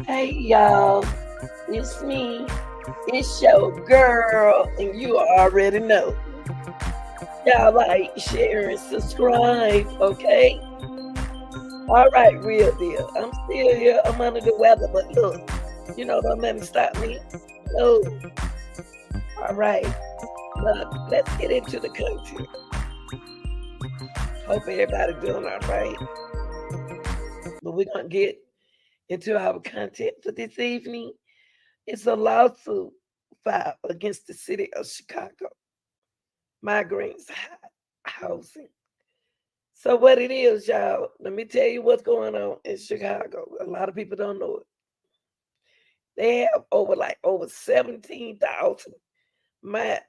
Hey y'all, it's me. It's your girl, and you already know. Y'all like, share, and subscribe, okay? All right, real deal. I'm still here. I'm under the weather, but look, don't let me stop me. No. All right, look, let's get into the content. Hope everybody doing all right. But we're gonna get into our content for this evening. It's a lawsuit filed against the city of Chicago migrants housing. So what it is, y'all, let me tell you what's going on in Chicago. A lot of people don't know it. They have over 17,000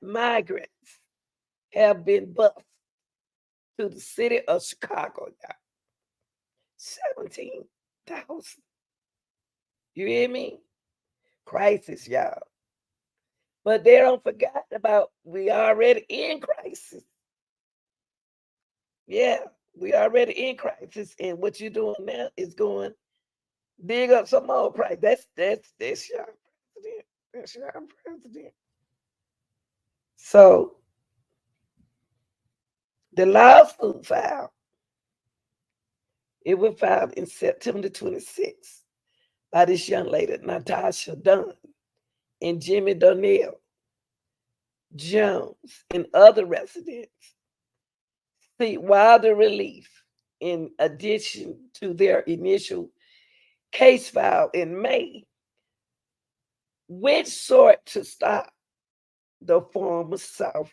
migrants have been bused to the city of Chicago, y'all. 17,000. You hear me? Crisis, y'all. But they don't forget about we already in crisis. Yeah, we already in crisis, and what you're doing now is going dig up some more price. That's your president. That's your president. So the lawsuit filed, it was filed in September 26th by this young lady, Natasha Dunn and Jimmy Donnell Jones and other residents seek wilder relief in addition to their initial case file in May, which sought to stop the former South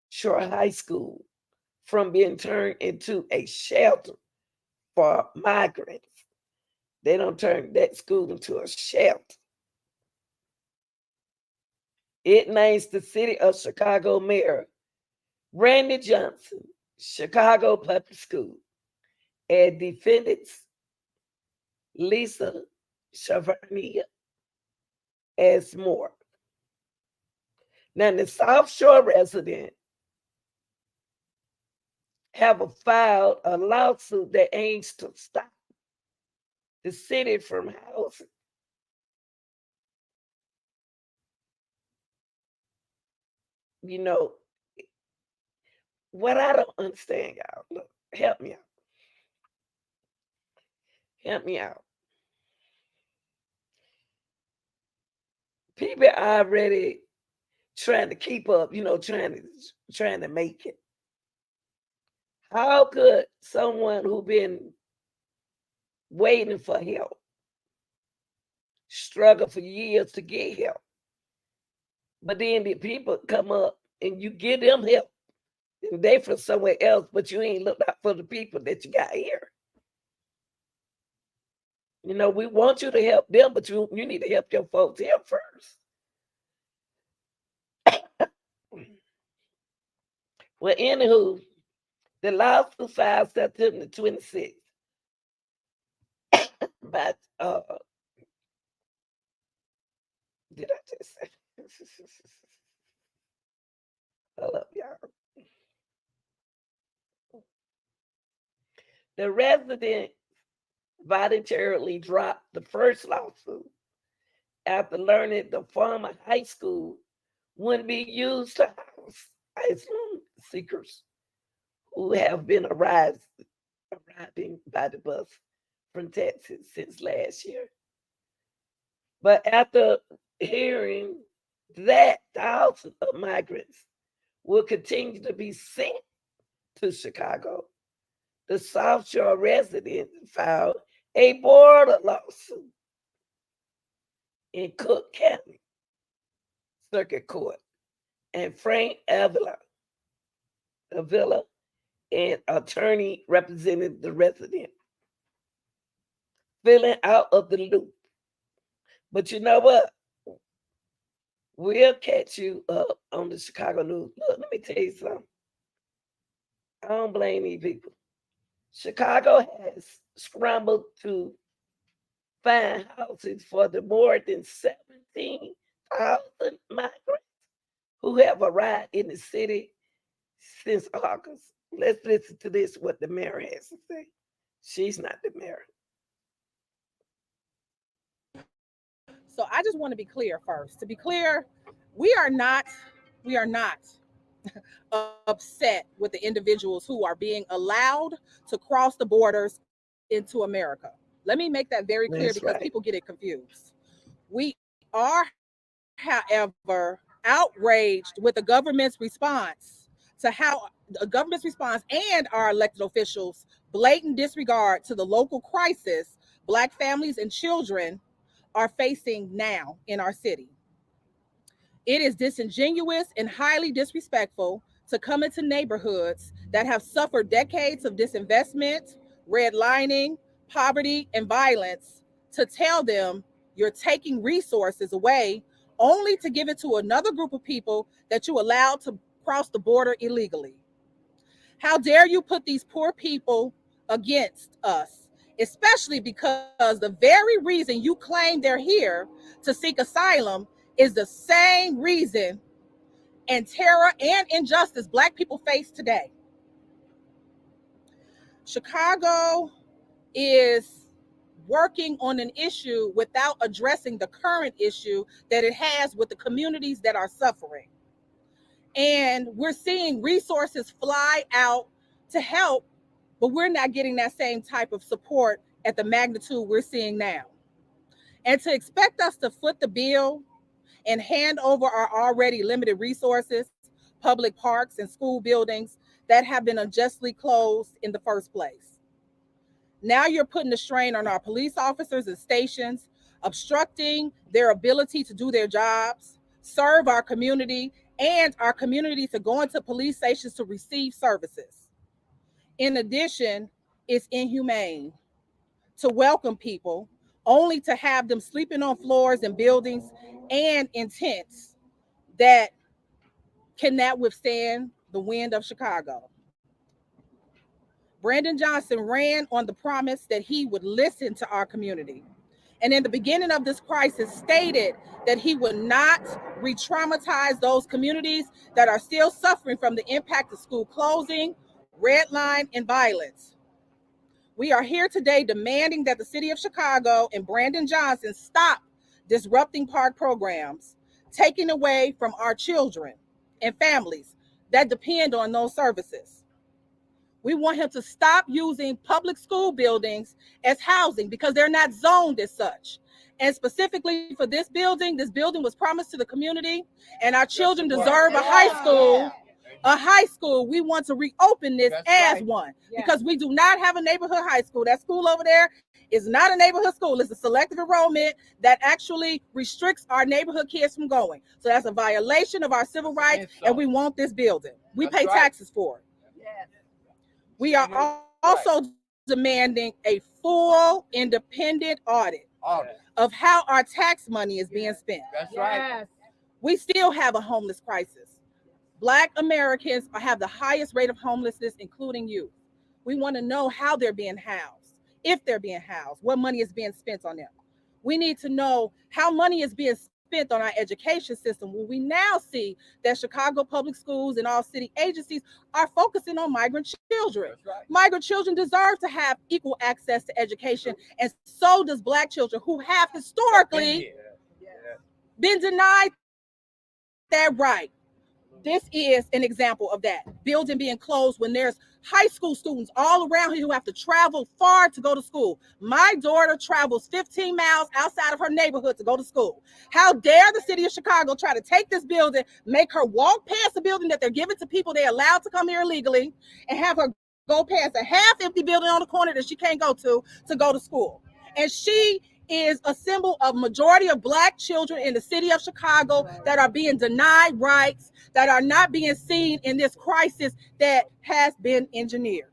Shore High School from being turned into a shelter for migrants. They don't turn that school into a shelter. It names the city of Chicago Mayor Randy Johnson, Chicago Public School, and defendants Lisa Chavarnia as more. Now, the South Shore resident have filed a lawsuit that aims to stop the city from housing. You know, what I don't understand, y'all, look, help me out. Help me out. People are already trying to keep up, trying to make it. How could someone who been waiting for help struggle for years to get help? But then the people come up and you give them help. And they from somewhere else, but you ain't looked out for the people that you got here. We want you to help them, but you need to help your folks here first. Well, anywho, the lawsuit filed September 26th. But did I just say? Hold up, y'all. The resident voluntarily dropped the first lawsuit after learning the former high school wouldn't be used to house asylum seekers who have been arriving by the bus from Texas since last year. But after hearing that thousands of migrants will continue to be sent to Chicago, the South Shore residents filed a border lawsuit in Cook County Circuit Court, and Frank Avila, an attorney representing the resident, filling out of the loop. But you know what? We'll catch you up on the Chicago news. Look, let me tell you something. I don't blame these people. Chicago has scrambled to find houses for the more than 17,000 migrants who have arrived in the city since August. Let's listen to this, what the mayor has to say. She's not the mayor. So I just want to be clear first. To be clear, we are not upset with the individuals who are being allowed to cross the borders into America. Let me make that very clear because That's people get right. it confused. We are, however, outraged with the government's response to how the government's response and our elected officials' blatant disregard to the local crisis Black families and children are facing now in our city. It is disingenuous and highly disrespectful to come into neighborhoods that have suffered decades of disinvestment, redlining, poverty, and violence to tell them you're taking resources away only to give it to another group of people that you allowed to cross the border illegally. How dare you put these poor people against us, especially because the very reason you claim they're here to seek asylum is the same reason and terror and injustice Black people face today. Chicago is working on an issue without addressing the current issue that it has with the communities that are suffering. And we're seeing resources fly out to help, but we're not getting that same type of support at the magnitude we're seeing now. And to expect us to foot the bill and hand over our already limited resources, public parks, and school buildings that have been unjustly closed in the first place. Now you're putting the strain on our police officers and stations, obstructing their ability to do their jobs, serve our community, and our community to go into police stations to receive services. In addition, it's inhumane to welcome people only to have them sleeping on floors in buildings and in tents that cannot withstand the wind of Chicago. Brandon Johnson ran on the promise that he would listen to our community. And in the beginning of this crisis, stated that he would not re traumatize those communities that are still suffering from the impact of school closing, redline, and violence. We are here today demanding that the city of Chicago and Brandon Johnson stop disrupting park programs, taking away from our children and families that depend on those services. We want him to stop using public school buildings as housing because they're not zoned as such. And specifically for this building was promised to the community, and our children deserve a high school. A high school, we want to reopen this as one because we do not have a neighborhood high school. That school over there is not a neighborhood school. It's a selective enrollment that actually restricts our neighborhood kids from going. So that's a violation of our civil rights, and we want this building. We pay taxes for it. We are also demanding a full independent audit of how our tax money is being spent. That's right. We still have a homeless crisis. Black Americans have the highest rate of homelessness, including youth. We want to know how they're being housed, if they're being housed, what money is being spent on them. We need to know how money is being spent on our education system. When we now see that Chicago public schools and all city agencies are focusing on migrant children. Right. Migrant children deserve to have equal access to education, and so does Black children who have historically been denied that right. This is an example of that. Building being closed when there's high school students all around here who have to travel far to go to school. My daughter travels 15 miles outside of her neighborhood to go to school. How dare the city of Chicago try to take this building, make her walk past the building that they're giving to people they allowed to come here illegally, and have her go past a half-empty building on the corner that she can't go to school. And she is a symbol of majority of Black children in the city of Chicago that are being denied rights, that are not being seen in this crisis that has been engineered.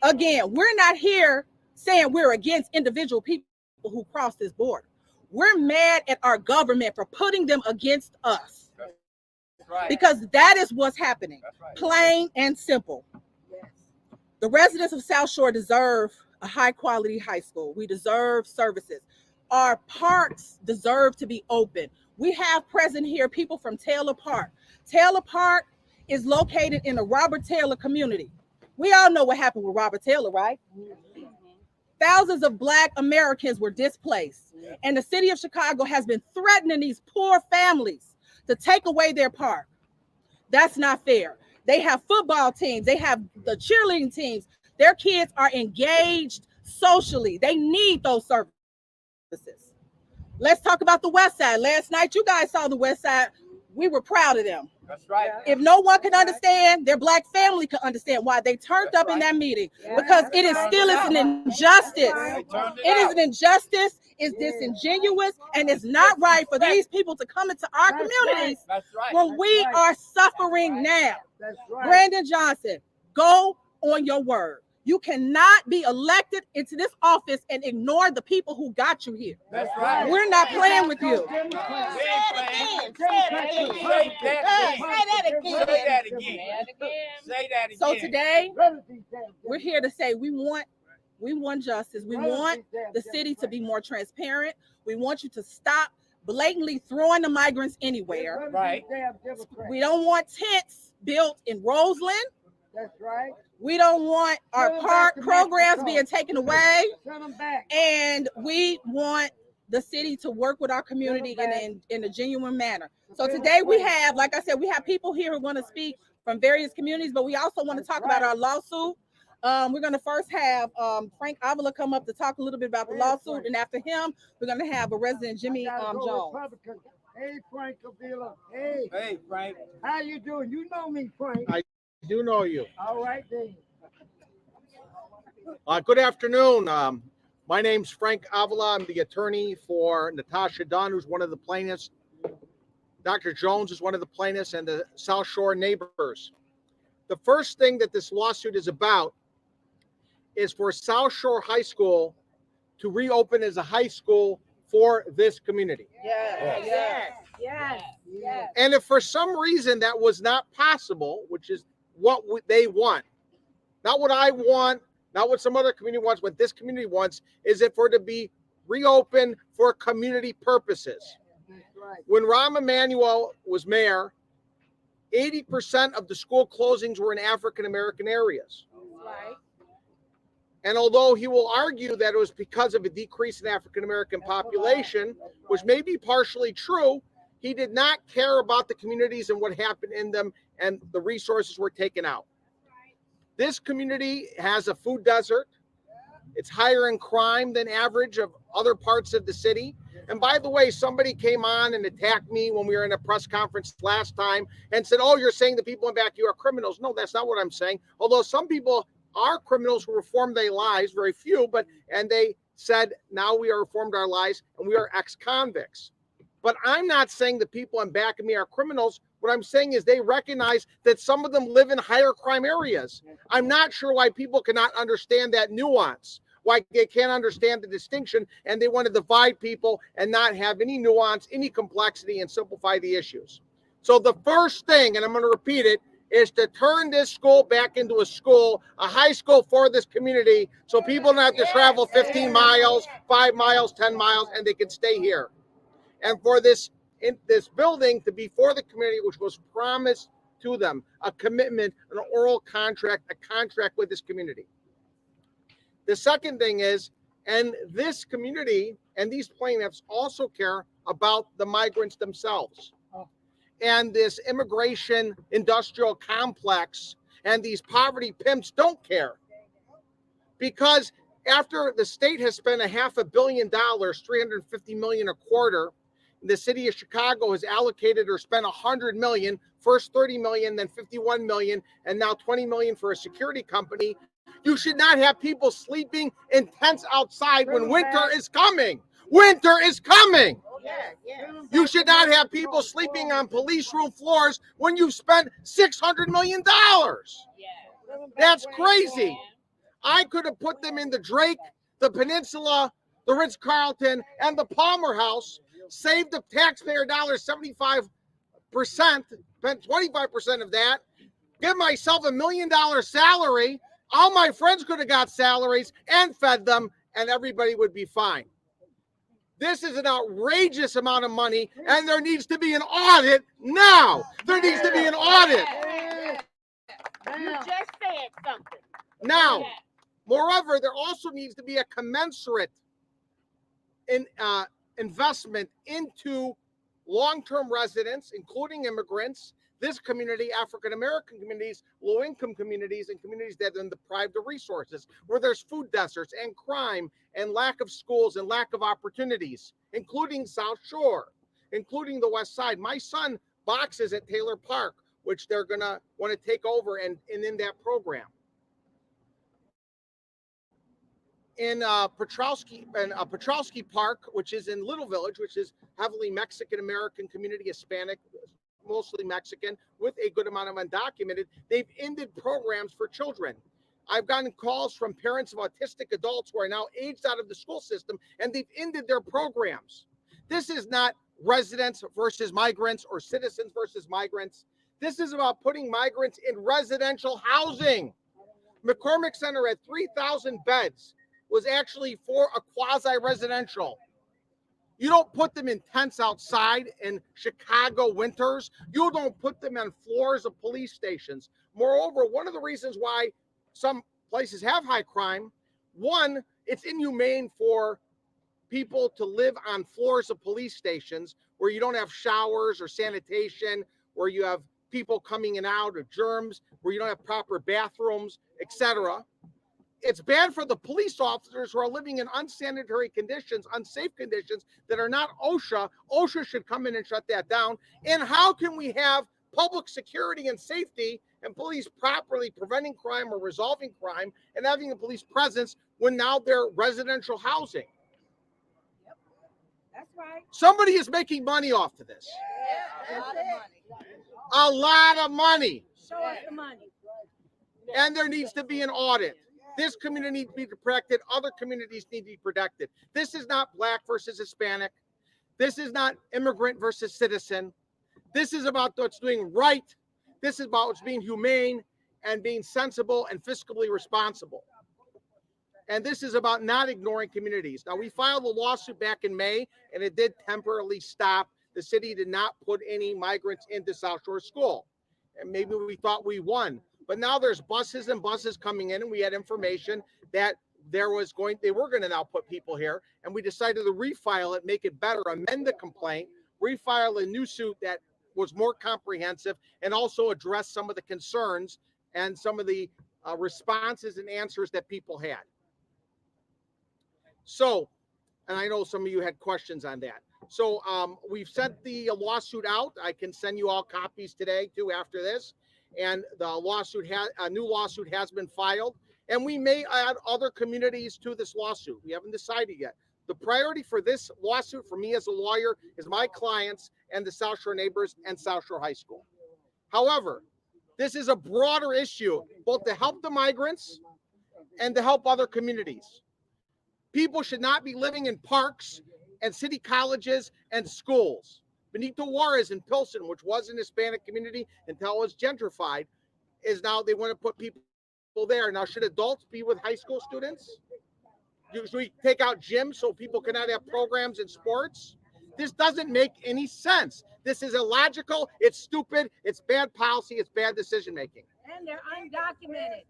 Again, we're not here saying we're against individual people who cross this border. We're mad at our government for putting them against us. Right. Because that is what's happening. Right. Plain and simple. The residents of South Shore deserve a high quality high school. We deserve services. Our parks deserve to be open. We have present here people from Taylor Park. Taylor Park is located in the Robert Taylor community. We all know what happened with Robert Taylor, right? Thousands of Black Americans were displaced, and the city of Chicago has been threatening these poor families to take away their park. That's not fair. They have football teams, they have the cheerleading teams. Their kids are engaged socially. They need those services. Let's talk about the West Side. Last night, you guys saw the West Side. We were proud of them. That's right. If no one can understand, their Black family can understand why they turned up in that meeting, because it is still is an injustice. It is an injustice. It's disingenuous, and it's not right for these people to come into our communities when we are suffering now. Brandon Johnson, go on your word. You cannot be elected into this office and ignore the people who got you here. That's right. We're not playing with you. Say that again. So today, we're here to say we want justice. We want the city to be more transparent. We want you to stop blatantly throwing the migrants anywhere. Right. We don't want tents built in Roseland. That's right. We don't want our park programs being taken away. Send them back. And we want the city to work with our community in a genuine manner. So today we have, like I said, we have people here who want to speak from various communities, but we also want to talk about our lawsuit. We're going to first have Frank Avila come up to talk a little bit about the lawsuit, and after him, we're going to have a resident, Jimmy Jones. Hey, Frank Avila. Hey. Hey, Frank. How you doing? You know me, Frank. I do know you. All right, then. Good afternoon. My name's Frank Avila. I'm the attorney for Natasha Dunn, who's one of the plaintiffs. Dr. Jones is one of the plaintiffs, and the South Shore neighbors. The first thing that this lawsuit is about is for South Shore High School to reopen as a high school for this community. Yes. And if for some reason that was not possible, which is what they want, not what I want, not what some other community wants, what this community wants, is it for it to be reopened for community purposes. That's right. When Rahm Emanuel was mayor, 80% of the school closings were in African-American areas. Right. And although he will argue that it was because of a decrease in African-American population, which may be partially true, he did not care about the communities and what happened in them, and the resources were taken out. This community has a food desert. It's higher in crime than average of other parts of the city. And by the way, somebody came on and attacked me when we were in a press conference last time and said, oh, you're saying the people in back of you are criminals. No, that's not what I'm saying. Although some people are criminals who reformed their lives, very few, and they said, now we are reformed our lives and we are ex-convicts. But I'm not saying the people in back of me are criminals. What I'm saying is they recognize that some of them live in higher crime areas. I'm not sure why people cannot understand that nuance, why they can't understand the distinction, and they want to divide people and not have any nuance, any complexity, and simplify the issues. So the first thing, and I'm going to repeat it, is to turn this school back into a school, a high school for this community, so people don't have to travel 15 miles, 5 miles, 10 miles, and they can stay here. And for this building to be for the community, which was promised to them, a commitment, an oral contract, a contract with this community. The second thing is, and this community and these plaintiffs also care about the migrants themselves. And this immigration industrial complex and these poverty pimps don't care. Because after the state has spent $500 million, $350 million a quarter, the city of Chicago has allocated or spent $100 million, first $30 million, then $51 million, and now $20 million for a security company. You should not have people sleeping in tents outside when winter is coming. Winter is coming. You should not have people sleeping on police room floors when you've spent $600 million. That's crazy. I could have put them in the Drake, the Peninsula, the Ritz-Carlton, and the Palmer House, saved the taxpayer dollars 75%, spent 25% of that, give myself $1 million salary. All my friends could have got salaries and fed them, and everybody would be fine. This is an outrageous amount of money, and there needs to be an audit now. There needs to be an audit. You just said something. Now, moreover, there also needs to be a commensurate investment into long-term residents, including immigrants, this community, African-American communities, low-income communities, and communities that are deprived of resources, where there's food deserts and crime and lack of schools and lack of opportunities, including South Shore, including the West Side. My son boxes at Taylor Park, which they're gonna want to take over and in that program. In Petrowski Park, which is in Little Village, which is heavily Mexican-American community, Hispanic, mostly Mexican, with a good amount of undocumented, they've ended programs for children. I've gotten calls from parents of autistic adults who are now aged out of the school system, and they've ended their programs. This is not residents versus migrants or citizens versus migrants. This is about putting migrants in residential housing. McCormick Center at 3,000 beds was actually for a quasi-residential. You don't put them in tents outside in Chicago winters. You don't put them on floors of police stations. Moreover, one of the reasons why some places have high crime, one, it's inhumane for people to live on floors of police stations where you don't have showers or sanitation, where you have people coming in and out of germs, where you don't have proper bathrooms, etc. It's bad for the police officers who are living in unsanitary conditions, unsafe conditions that are not OSHA. OSHA should come in and shut that down. And how can we have public security and safety and police properly preventing crime or resolving crime and having a police presence when now they're residential housing? Yep. That's right. Somebody is making money off of this. Yeah, a lot of money. A lot of money. Show us the money. And there needs to be an audit. This community needs to be protected. Other communities need to be protected. This is not Black versus Hispanic. This is not immigrant versus citizen. This is about what's doing right. This is about what's being humane and being sensible and fiscally responsible. And this is about not ignoring communities. Now, we filed a lawsuit back in May, and it did temporarily stop. The city did not put any migrants into South Shore School. And maybe we thought we won. But now there's buses and buses coming in, and we had information that they were going to now put people here, and we decided to refile it, make it better, amend the complaint, refile a new suit that was more comprehensive, and also address some of the concerns and some of the responses and answers that people had. So, and I know some of you had questions on that. So we've sent the lawsuit out. I can send you all copies today too after this. And the lawsuit a new lawsuit has been filed, and we may add other communities to this lawsuit. We haven't decided yet. The priority for this lawsuit for me as a lawyer is my clients and the South Shore neighbors and South Shore High School. However, this is a broader issue, both to help the migrants and to help other communities. People should not be living in parks and city colleges and schools. Benito Juarez in Pilsen, which was an Hispanic community until it was gentrified, is now they want to put people there. Now, should adults be with high school students? Should we take out gyms so people cannot have programs in sports? This doesn't make any sense. This is illogical. It's stupid. It's bad policy. It's bad decision making. And they're undocumented.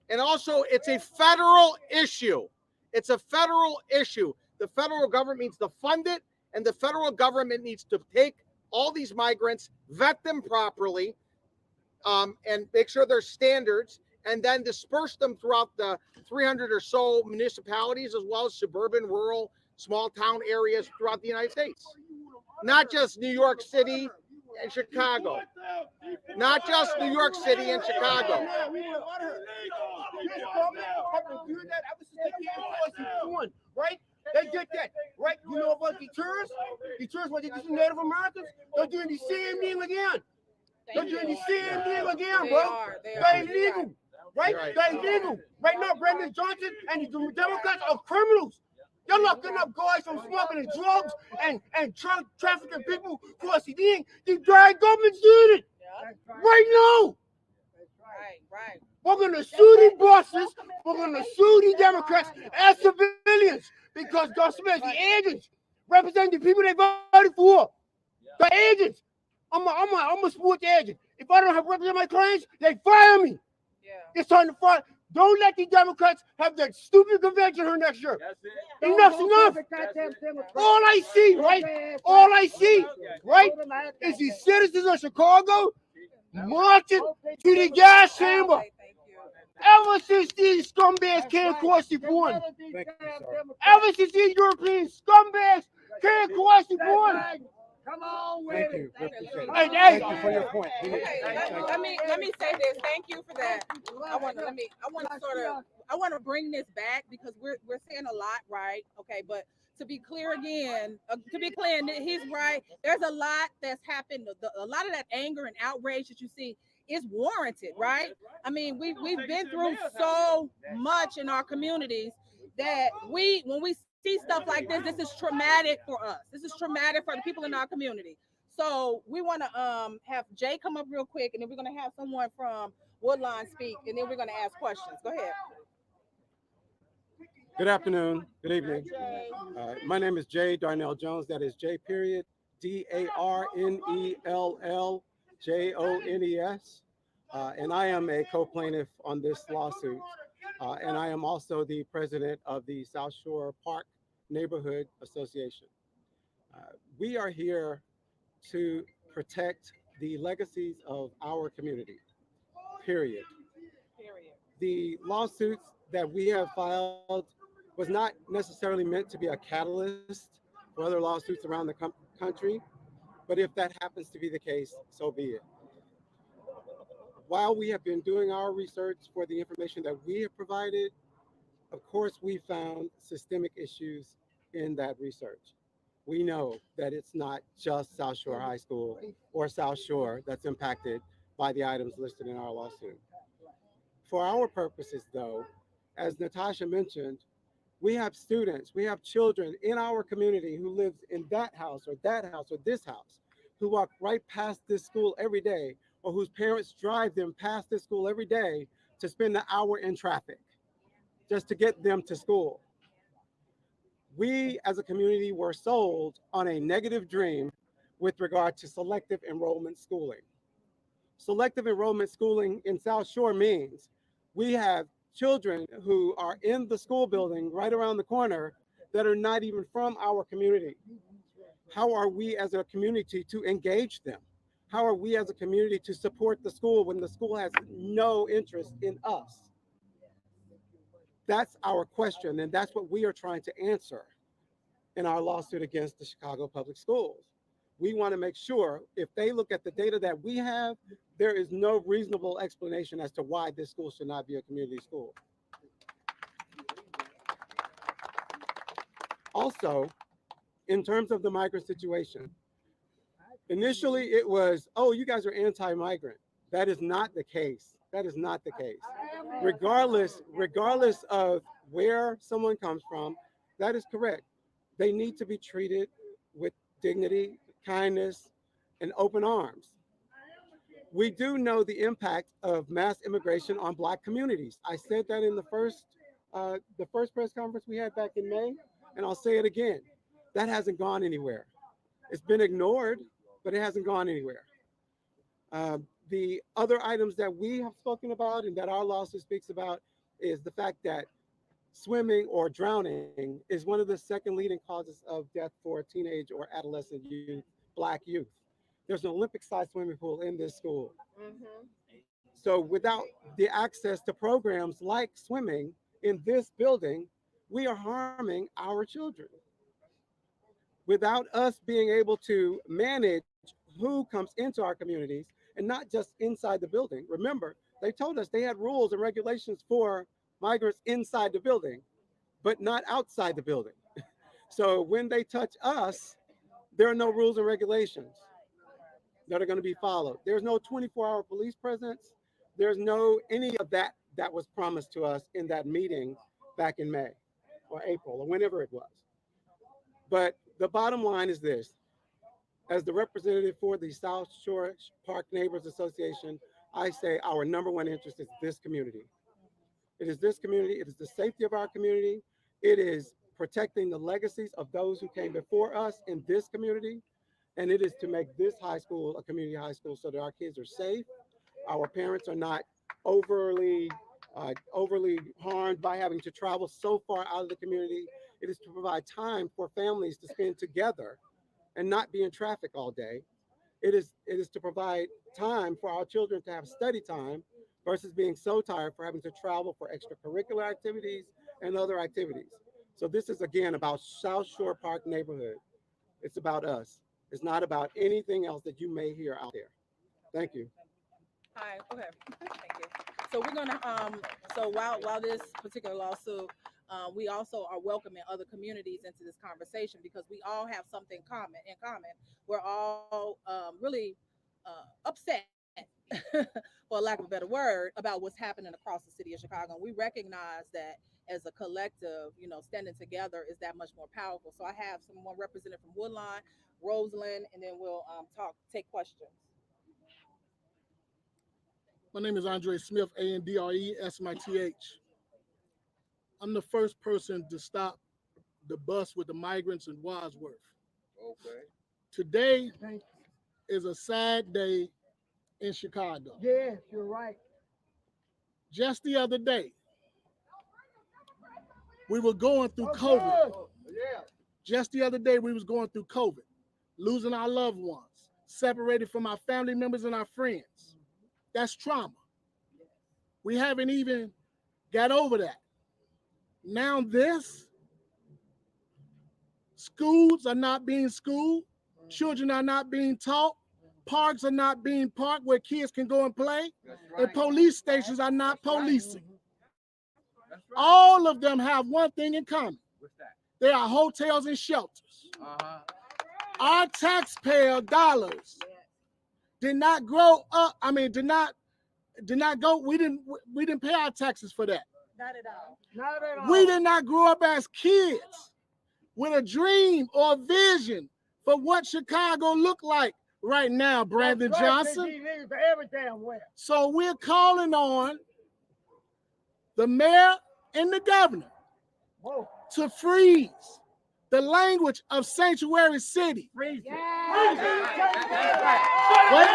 And also, it's a federal issue. It's a federal issue. The federal government needs to fund it. And the federal government needs to take all these migrants, vet them properly, and make sure there's standards, and then disperse them throughout the 300 or so municipalities, as well as suburban, rural, small town areas throughout the United States. Not just New York City and Chicago. Not just New York City and Chicago. Right? They did that, right? You know about the tourists? The tourists, what they did to Native Americans? They're doing the same thing again. They're doing the same thing again, bro. They're illegal, right? They're illegal. Right now, Brandon Johnson and the Democrats are criminals. They're locking up guys from smuggling drugs and trafficking people across the thing. The dry government's doing it right now. Right. We're going to sue the bosses. We're going to sue the Democrats as civilians because government, the agents, represent the people they voted for. The agents. I'm a support the agent. If I don't have represent my clients, they fire me. Yeah. It's time to fire. Don't let the Democrats have that stupid convention here next year. Enough's enough. All I see, right? All I see, right, is these citizens of Chicago marching to the gas chamber. Okay, thank you. Ever since these scumbags came across the border, ever since these European scumbags came across the border. Come on with Thank it. you. We appreciate it. Hey, Thank you for your point. Okay, let me say this. Thank you for that. I want to bring this back because we're saying a lot, right? Okay, but to be clear again, he's right. There's a lot that's happened. A lot of that anger and outrage that you see is warranted, right? I mean, we've been through so much in our communities that when we see stuff like this is traumatic for us. This is traumatic for the people in our community. So we want to have Jay come up real quick, and then we're going to have someone from Woodline speak, and then we're going to ask questions. Go ahead. Good afternoon. Good evening. My name is Jay Darnell Jones. That is J period DARNELLJONES. And I am a co-plaintiff on this lawsuit. And I am also the president of the South Shore Park Neighborhood Association. We are here to protect the legacies of our community, period. The lawsuits that we have filed was not necessarily meant to be a catalyst for other lawsuits around the country, but if that happens to be the case, so be it. While we have been doing our research for the information that we have provided, of course, we found systemic issues in that research. We know that it's not just South Shore High School or South Shore that's impacted by the items listed in our lawsuit. For our purposes, though, as Natasha mentioned, we have students, we have children in our community who live in that house or this house, who walk right past this school every day, or whose parents drive them past this school every day to spend an hour in traffic just to get them to school. We as a community were sold on a negative dream with regard to selective enrollment schooling. Selective enrollment schooling in South Shore means we have children who are in the school building right around the corner that are not even from our community. How are we as a community to engage them? How are we as a community to support the school when the school has no interest in us? That's our question, and that's what we are trying to answer in our lawsuit against the Chicago Public Schools. We want to make sure if they look at the data that we have, there is no reasonable explanation as to why this school should not be a community school. Also, in terms of the migrant situation, initially it was, oh, you guys are anti-migrant. That is not the case. That is not the case. Regardless of where someone comes from, that is correct. They need to be treated with dignity, kindness, and open arms. We do know the impact of mass immigration on Black communities. I said that in the first press conference we had back in May, and I'll say it again. That hasn't gone anywhere. It's been ignored, but it hasn't gone anywhere. The other items that we have spoken about and that our lawsuit speaks about is the fact that swimming or drowning is one of the second leading causes of death for teenage or adolescent youth, Black youth. There's an Olympic-sized swimming pool in this school. So without the access to programs like swimming in this building, we are harming our children. Without us being able to manage who comes into our communities, and not just inside the building. Remember, they told us they had rules and regulations for migrants inside the building, but not outside the building. So when they touch us, there are no rules and regulations that are going to be followed. There's no 24-hour police presence. There's no any of that that was promised to us in that meeting back in May or April or whenever it was. But the bottom line is this. As the representative for the South Shore Park Neighbors Association, I say our number one interest is this community. It is this community. It is the safety of our community. It is protecting the legacies of those who came before us in this community. And it is to make this high school a community high school so that our kids are safe, our parents are not overly overly harmed by having to travel so far out of the community. It is to provide time for families to spend together and not be in traffic all day. It is to provide time for our children to have study time versus being so tired for having to travel for extracurricular activities and other activities. So this is again about South Shore Park neighborhood. It's about us. It's not about anything else that you may hear out there. Thank you. Hi. Okay. Thank you. So we're gonna so while this particular lawsuit, we also are welcoming other communities into this conversation because we all have something common in common. We're all really upset, for lack of a better word, about what's happening across the city of Chicago. And we recognize that as a collective, standing together is that much more powerful. So I have someone represented from Woodline, Roseland, and then we'll take questions. My name is Andre Smith, ANDRE SMITH. I'm the first person to stop the bus with the migrants in Wadsworth. Okay. Today Thank is a sad day in Chicago. you. Yes, you're right. Just the other day, we were going through Oh, COVID. good. Yeah. Just the other day, we was going through COVID, losing our loved ones, separated from our family members and our friends. That's trauma. We haven't even got over that. Now this, schools are not being schooled, children are not being taught, parks are not being parked where kids can go and play, That's and right. police stations are not policing. That's right. All of them have one thing in common. What's that? They are hotels and shelters. Uh-huh. Our taxpayer dollars did not grow up. Did not go. We didn't pay our taxes for that. Not at all. Not at all. We did not grow up as kids with a dream or a vision for what Chicago looked like right now, Brandon That's right, Johnson. these niggas are every damn where. So we're calling on the mayor and the governor Whoa. to freeze the language of sanctuary city. Freeze it. Yeah. Wait.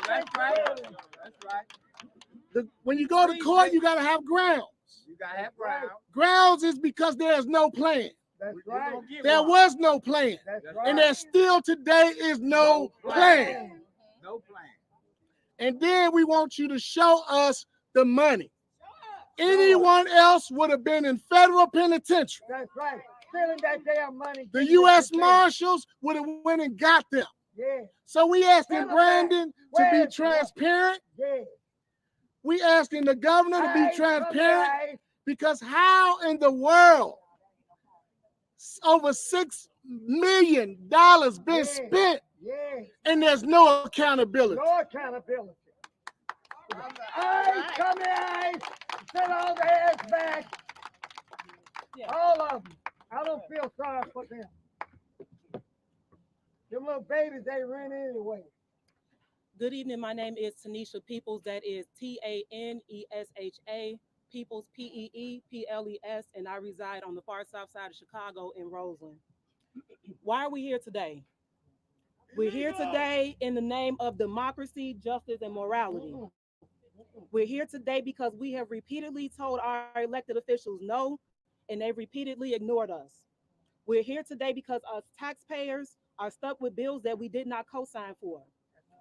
That's right. That's right. When you go to court, you gotta have grounds. You gotta have ground. Grounds is because there's no plan. That's We're right. gonna get There one. was no plan. That's That's right. And there still today is no plan. No plan. And then we want you to show us the money. Anyone else would have been in federal penitentiary. That's right. Stealing that damn money. The U.S. Marshals would have went and got them. Yeah. So we asking Tell them Brandon to Where be is- transparent. Yeah. We asking the governor to Hey, be transparent somebody. because how in the world over $6 million been Yeah. spent Yeah. and there's no accountability? No accountability. Hey, come here, hey. Send all the ass back. Yeah. All of them. I don't feel sorry for them. Them little babies, they ran anyway. Good evening. My name is Tanisha Peoples. That is TANESHA, Peoples, PEEPLES, and I reside on the far south side of Chicago in Roseland. Why are we here today? We're here today in the name of democracy, justice, and morality. We're here today because we have repeatedly told our elected officials no, and they've repeatedly ignored us. We're here today because us taxpayers are stuck with bills that we did not co-sign for.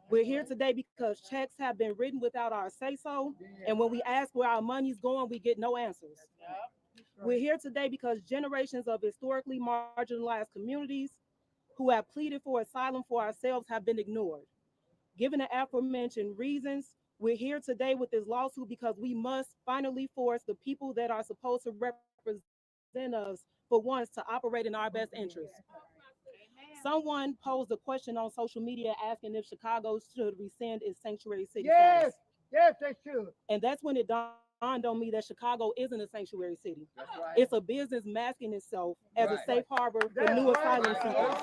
We're here today because checks have been written without our say-so, and when we ask where our money's going, we get no answers. We're here today because generations of historically marginalized communities who have pleaded for asylum for ourselves have been ignored. Given the aforementioned reasons, we're here today with this lawsuit because we must finally force the people that are supposed to represent us for once to operate in our best interest. Someone posed a question on social media asking if Chicago should rescind its sanctuary city Yes. status. Yes, they should. And that's when it dawned on me that Chicago isn't a sanctuary city. That's right. It's a business masking itself as a Right. safe harbor for That's new right. asylum seekers.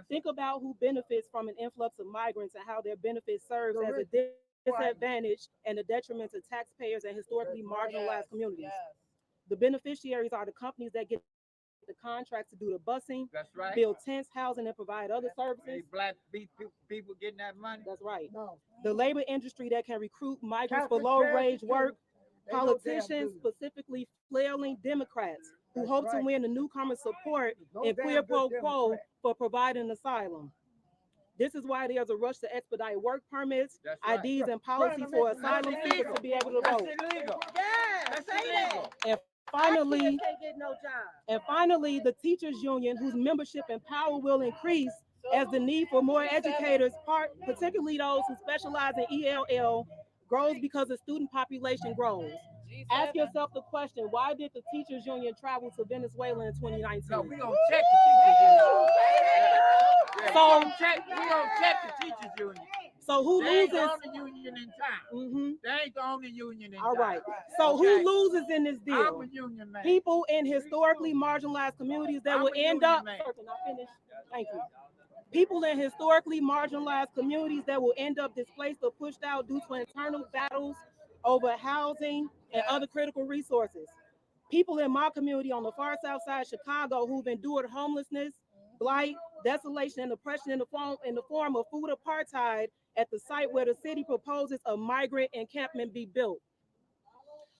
Think about who benefits from an influx of migrants and how their benefit serves as a disadvantage and a detriment to taxpayers and historically marginalized communities. The beneficiaries are the companies that get the contracts to do the busing, That's right. build tents, housing, and provide other services. These black people getting that money. That's right. No. The labor industry that can recruit migrants for Catholic low charities wage work, They no damn politicians, good. specifically flailing Democrats who That's hope to right. win the newcomer's support No and damn quid pro good quo Democrat. for providing asylum. This is why there's a rush to expedite work permits, That's right. IDs, and Trying policies to for make asylum That's seekers illegal. to be able to That's vote. illegal. Yeah, That's say illegal. that. And Our finally, kids can't get no job. and finally, the teachers union, whose membership and power will increase as the need for more educators, particularly those who specialize in ELL, grows because the student population grows. Ask yourself the question: why did the teachers union travel to Venezuela in 2019? No, we gonna check the teachers union. Yeah, So- we gonna check the teachers union. So who They ain't the loses? only union in town. Mhm. They ain't the only union in All town. right. So Okay. who loses in this I'm deal? a union man. People in historically marginalized communities that I'm will a end union up. man. Sir, can I finish? Thank you. People in historically marginalized communities that will end up displaced or pushed out due to internal battles over housing and other critical resources. People in my community on the far south side of Chicago who've endured homelessness, blight, desolation, and oppression in the form of food apartheid at the site where the city proposes a migrant encampment be built.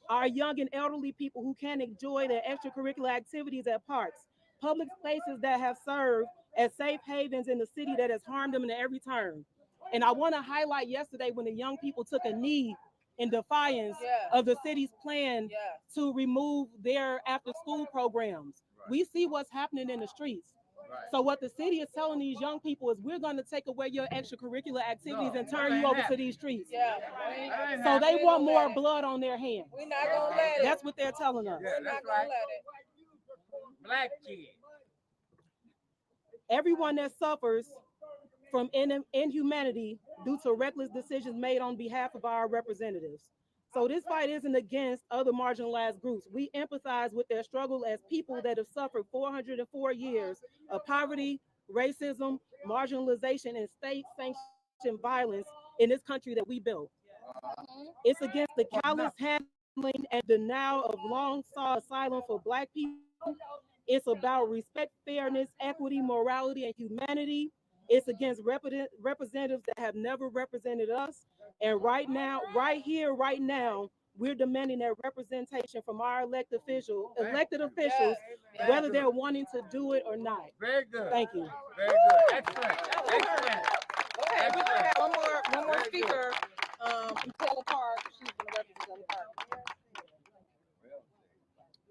Our young and elderly people who can't enjoy their extracurricular activities at parks, public spaces that have served as safe havens in the city that has harmed them in every turn. And I want to highlight yesterday when the young people took a knee in defiance of the city's plan to remove their after school programs. We see what's happening in the streets. Right. So what the city is telling these young people is we're going to take away your extracurricular activities No, and turn that you ain't over to happening. these streets. Yeah. That ain't So they happening. want more blood on their hands. We're not gonna let it. That's what they're telling us. Yeah, We're not that's gonna right. let it. Black kids. Everyone that suffers from inhumanity due to reckless decisions made on behalf of our representatives. So this fight isn't against other marginalized groups. We empathize with their struggle as people that have suffered 404 years of poverty, racism, marginalization, and state-sanctioned violence in this country that we built. It's against the callous handling and denial of long sought asylum for Black people. It's about respect, fairness, equity, morality, and humanity. It's against representatives that have never represented us. And right now, right here, right now, we're demanding that representation from our elected officials, whether they're wanting to do it or not. Very good. Thank you. Very good. Excellent. Excellent. Okay, we Excellent. got one more Very speaker from Taylor Park. She's going to represent Taylor Park.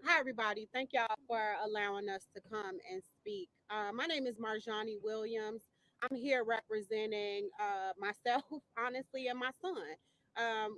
Hi, everybody. Thank y'all for allowing us to come and speak. My name is Marjani Williams. I'm here representing myself, honestly, and my son.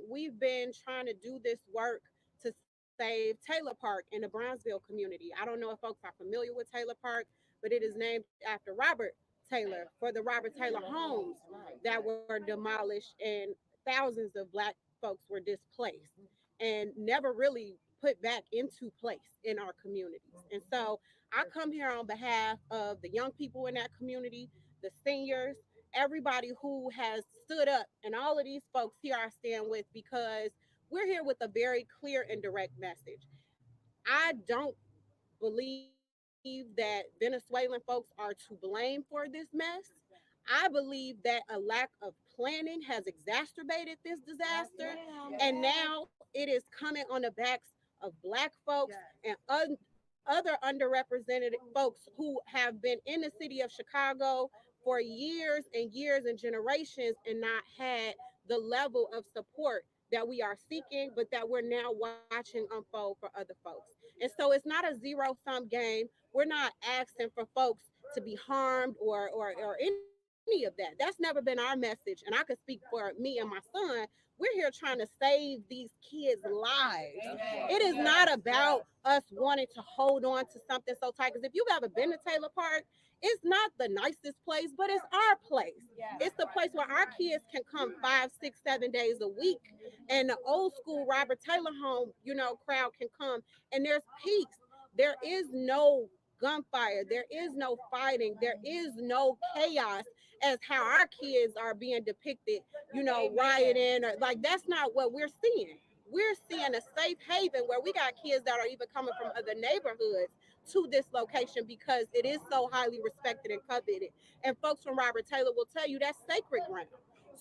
We've been trying to do this work to save Taylor Park in the Brownsville community. I don't know if folks are familiar with Taylor Park, but it is named after Robert Taylor for the Robert Taylor homes that were demolished and thousands of Black folks were displaced and never really put back into place in our communities. And so I come here on behalf of the young people in that community, the seniors, everybody who has stood up, and all of these folks here I stand with because we're here with a very clear and direct message. I don't believe that Venezuelan folks are to blame for this mess. I believe that a lack of planning has exacerbated this disaster, and now it is coming on the backs of Black folks and other underrepresented folks who have been in the city of Chicago for years and years and generations and not had the level of support that we are seeking, but that we're now watching unfold for other folks. And so it's not a zero sum game. We're not asking for folks to be harmed or any of that. That's never been our message. And I could speak for me and my son. We're here trying to save these kids' lives. It is not about us wanting to hold on to something so tight. Because if you've ever been to Taylor Park, it's not the nicest place, but it's our place. It's the place where our kids can come 5, 6, 7 days a week. And the old school Robert Taylor home, crowd can come and there's peace. There is no gunfire. There is no fighting. There is no chaos as how our kids are being depicted, rioting or like that's not what we're seeing. we're seeing a safe haven where we got kids that are even coming from other neighborhoods to this location because it is so highly respected and coveted. And folks from Robert Taylor will tell you that's sacred ground.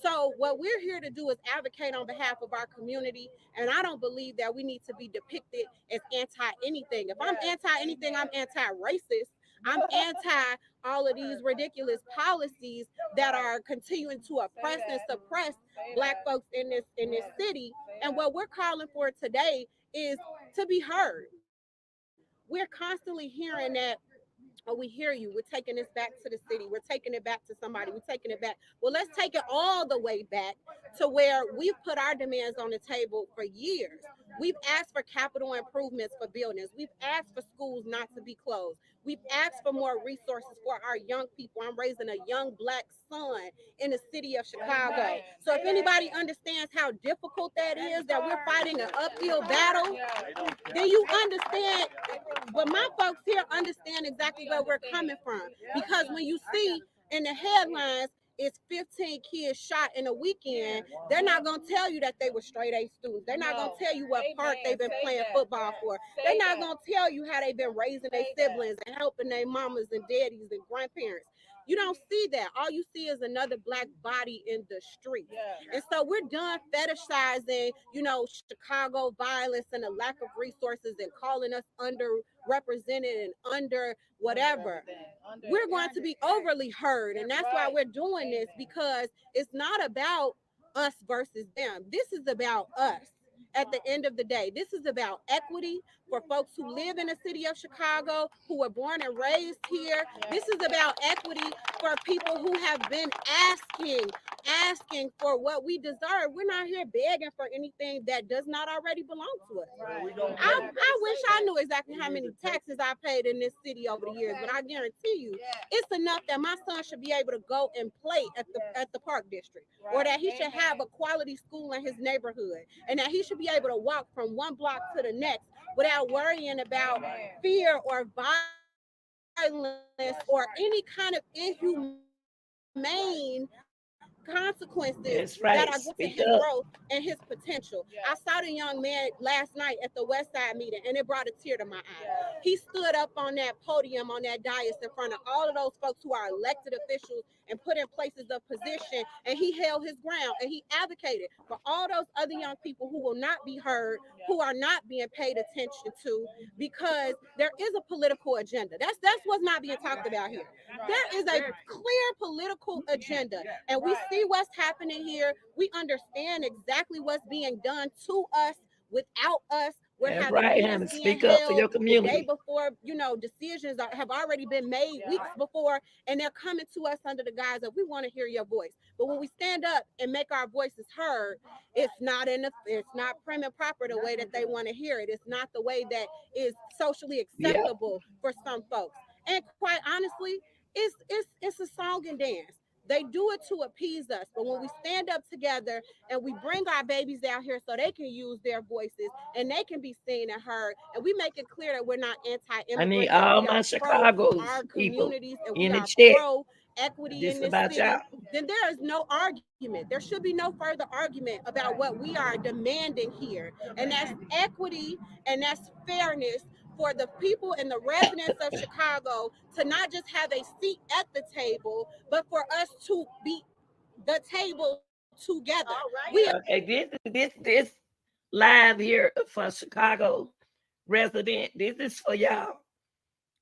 So what we're here to do is advocate on behalf of our community. And I don't believe that we need to be depicted as anti anything. If I'm anti anything, I'm anti-racist. I'm anti all of these ridiculous policies that are continuing to oppress and suppress Black folks in this city. And what we're calling for today is to be heard. We're constantly hearing that, oh, we hear you. We're taking this back to the city. We're taking it back to somebody. We're taking it back. Well, let's take it all the way back to where we've put our demands on the table for years. We've asked for capital improvements for buildings. We've asked for schools not to be closed. We've asked for more resources for our young people. I'm raising a young Black son in the city of Chicago. So if anybody understands how difficult that is, that we're fighting an uphill battle, then you understand. But my folks here understand exactly where we're coming from. Because when you see in the headlines, it's 15 kids shot in a weekend, they're not going to tell you that they were straight A students. They're not going to tell you what park they've been playing football for. They're not going to tell you how they've been raising their siblings and helping their mamas and daddies and grandparents. You don't see that. All you see is another Black body in the street. And so we're done fetishizing, Chicago violence and the lack of resources and calling us underrepresented and under whatever. We're going to be overly heard. And that's why we're doing this, because it's not about us versus them. This is about us. At the end of the day, this is about equity for folks who live in the city of Chicago, who were born and raised here. This is about equity for people who have been asking for what we deserve. We're not here begging for anything that does not already belong to us. I wish I knew exactly how many taxes I paid in this city over the years, but I guarantee you it's enough that my son should be able to go and play at the park district, or that he should have a quality school in his neighborhood, and that he should be able to walk from one block to the next without worrying about fear or violence or any kind of inhumane consequences That's that right. are going to Speak his up. growth and his potential. I saw the young man last night at the West Side meeting, and it brought a tear to my eye. He stood up on that podium, on that dais in front of all of those folks who are elected officials and put in places of position, and he held his ground and he advocated for all those other young people who will not be heard, who are not being paid attention to, because there is a political agenda. That's what's not being talked about here. There is a clear political agenda, and we see what's happening here. We understand exactly what's being done to us without us. We're That's having right, meetings honey. being Speak up for held your the day community. before, decisions have already been made weeks before, and they're coming to us under the guise of, we want to hear your voice. But when we stand up and make our voices heard, it's not prim and proper the way that they want to hear it. It's not the way that is socially Yeah. acceptable for some folks. And quite honestly, it's a song and dance. They do it to appease us. But when we stand up together and we bring our babies out here so they can use their voices and they can be seen and heard, and we make it clear that we're not I need anti-immigrant, that all we my are pro Chicago's our people communities and we in the are chat. pro equity in This this about city, y'all. then there is no argument. There should be no further argument about what we are demanding here. And that's equity and that's fairness for the people and the residents of Chicago to not just have a seat at the table, but for us to be the table together. Okay, this live here for Chicago resident. This is for y'all.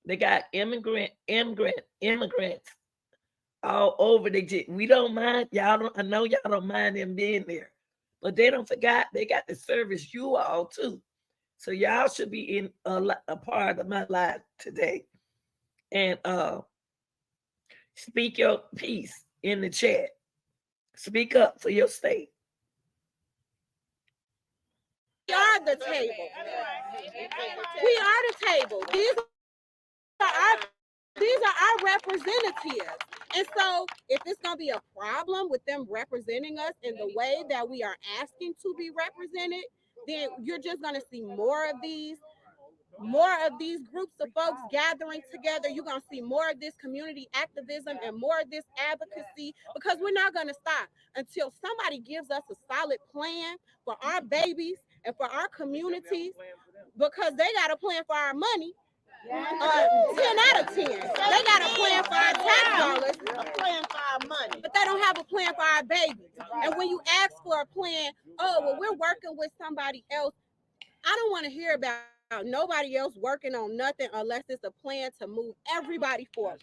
They got immigrants all over. We don't mind y'all. I know y'all don't mind them being there, but they don't forget they got to service you all too. So y'all should be in a part of my life today, and speak your piece in the chat. Speak up for your state. We are the table. We are the table. These are our representatives. And so if it's going to be a problem with them representing us in the way that we are asking to be represented, then you're just going to see more of these groups of folks gathering together. You're going to see more of this community activism and more of this advocacy, because we're not going to stop until somebody gives us a solid plan for our babies And for our communities, because they got a plan for our money, 10 out of 10. They got a plan for our tax dollars, A plan for our money. but they don't have a plan for our babies. And when you ask for a plan, oh, well, we're working with somebody else. I don't want to hear about nobody else working on nothing unless it's a plan to move everybody forward.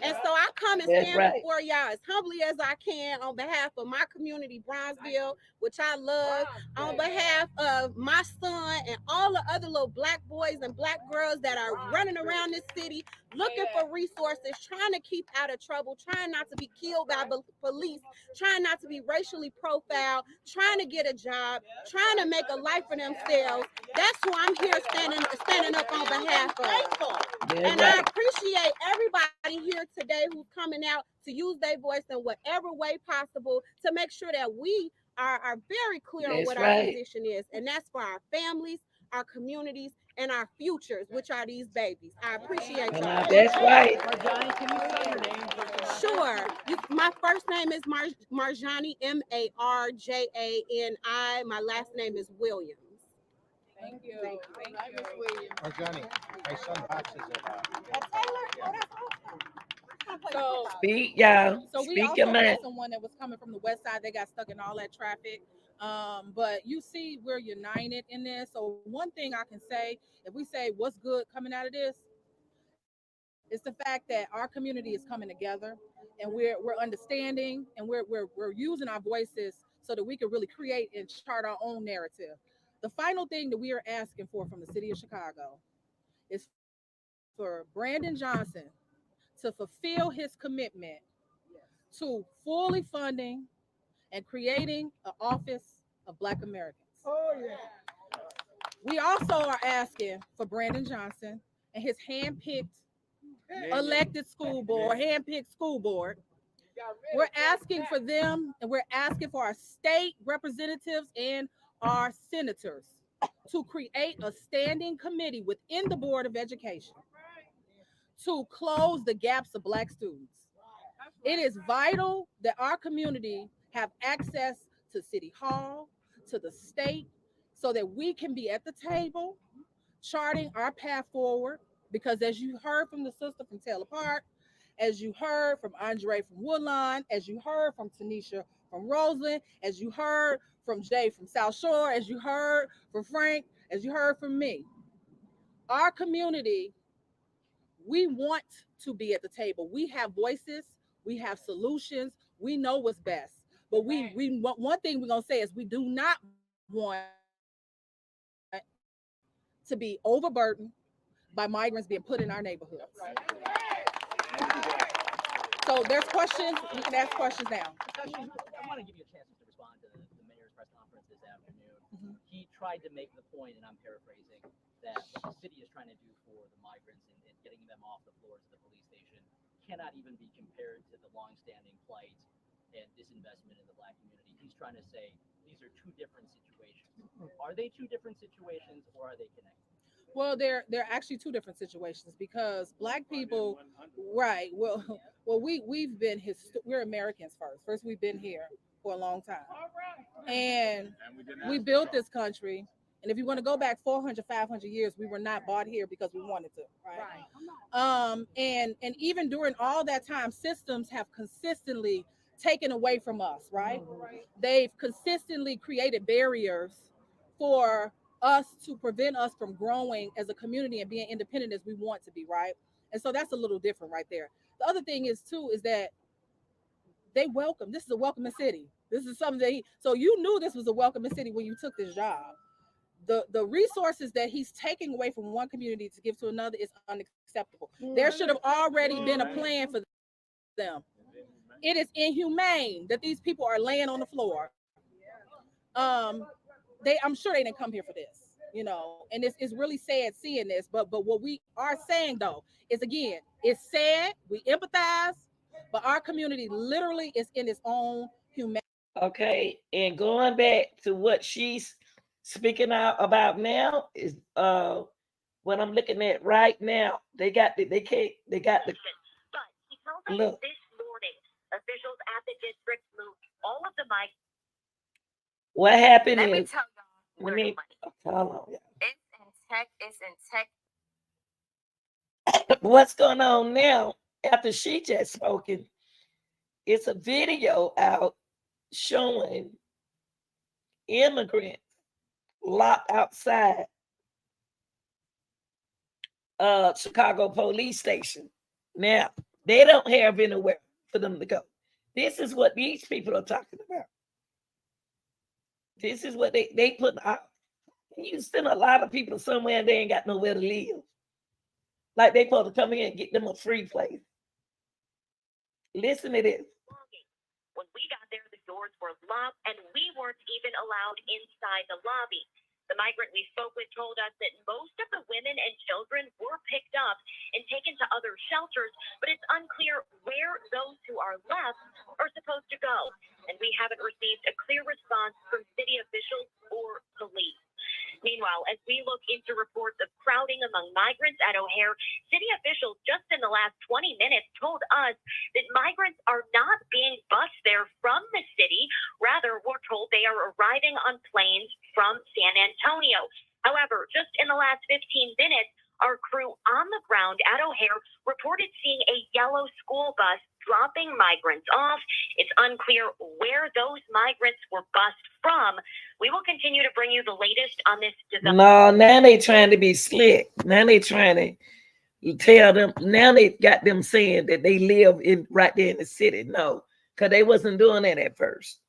And so I come and That's stand right. before y'all as humbly as I can on behalf of my community, Bronzeville, which I love, on behalf of my son and all the other little black boys and black girls that are running around this city looking for resources, trying to keep out of trouble, trying not to be killed by police, trying not to be racially profiled, trying to get a job, trying to make a life for themselves. That's who I'm here standing up on behalf of. And I appreciate everybody here today who's coming out to use their voice in whatever way possible to make sure that we are very clear on what our position is. And that's for our families, our communities, and our futures, which are these babies. I appreciate y'all. That's right. Marjani, can you spell your name? Sure. My first name is Marjani, Marjani. My last name is Williams. Thank you. Marjani, my son boxes So, Speak, y'all. so we Speak also your had mind. someone that was coming from the west side. They got stuck in all that traffic. But you see, we're united in this. So one thing I can say, if we say what's good coming out of this, it's the fact that our community is coming together and we're understanding and we're using our voices so that we can really create and chart our own narrative. The final thing that we are asking for from the city of Chicago is for Brandon Johnson to fulfill his commitment to fully funding and creating an office of Black Americans. Oh, yeah. We also are asking for Brandon Johnson and his handpicked elected school board, handpicked school board. We're asking for them and we're asking for our state representatives and our senators to create a standing committee within the Board of Education to close the gaps of Black students. It is vital that our community have access to City Hall, to the state, so that we can be at the table charting our path forward. Because as you heard from the sister from Taylor Park, as you heard from Andre from Woodlawn, as you heard from Tanisha from Roseland, as you heard from Jay from South Shore, as you heard from Frank, as you heard from me, our community, we want to be at the table. We have voices, we have solutions, we know what's best. But we one thing we're gonna say is we do not want to be overburdened by migrants being put in our neighborhoods. So there's questions, we can ask questions now. I want to give you a chance to respond to the mayor's press conference this afternoon. He tried to make the point, and I'm paraphrasing, that what the city is trying to do for the migrants and getting them off the floors of the police station cannot even be compared to the longstanding plight and disinvestment in the Black community. He's trying to say these are two different situations. Are they two different situations or are they connected? Well, they're actually two different situations because Black people, right? Well, we've been we're Americans first. First, we've been here for a long time, and we built this country. And if you want to go back 400, 500 years, we were not bought here because we wanted to, right? And even during all that time, systems have consistently taken away from us, right? They've consistently created barriers for us to prevent us from growing as a community and being independent as we want to be, right? And so that's a little different right there. The other thing is too is that they welcome. This is a welcoming city. This is something that so you knew this was a welcoming city when you took this job. The resources that he's taking away from one community to give to another is unacceptable. There should have already been a plan for them. It is inhumane that these people are laying on the floor. I'm sure they didn't come here for this, and it's really sad seeing this. But what we are saying though is, again, it's sad. We empathize, but our community literally is in its own humanity. Okay, and going back to what she's speaking out about now is what I'm looking at right now. They got the look. This morning, officials at the district moved all of the mics. What happened Let me is tell y'all, Let me hold on. It's in tech. What's going on now? After she just spoken, it's a video out showing immigrants locked outside Chicago police station. Now, they don't have anywhere for them to go. This is what these people are talking about. This is what they put out. You send a lot of people somewhere and they ain't got nowhere to live. Like they supposed to come in and get them a free place. Listen to this. When we got there, the doors were locked and we weren't even allowed inside the lobby. The migrant we spoke with told us that most of the women and children were picked up and taken to other shelters, but it's unclear where those who are left are supposed to go. And we haven't received a clear response from city officials or police. Meanwhile, as we look into reports of crowding among migrants at O'Hare, city officials just in the last 20 minutes told us that migrants are not being bused there from the city. Rather, we're told they are arriving on planes from San Antonio. However, just in the last 15 minutes, our crew on the ground at O'Hare reported seeing a yellow school bus dropping migrants off. It's unclear where those migrants were bused from. We will continue to bring you the latest on this development. No, now they trying to be slick. Now they trying to tell them. Now they got them saying that they live in right there in the city. No, because they wasn't doing that at first.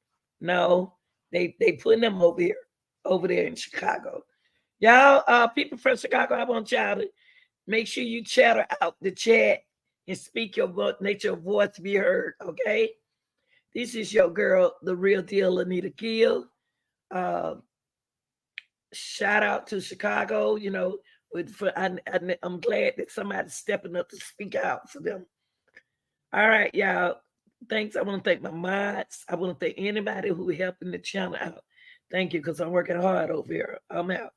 No, they putting them over there in Chicago. Y'all, people from Chicago, I want y'all to make sure you chatter out the chat and speak your voice, let your voice be heard, okay? This is your girl, the real deal, Anita Gill. Shout out to Chicago, you know, I'm glad that somebody's stepping up to speak out for them. All right, y'all. Thanks. I want to thank my mods. I want to thank anybody who helping the channel out. Thank you, because I'm working hard over here. I'm out.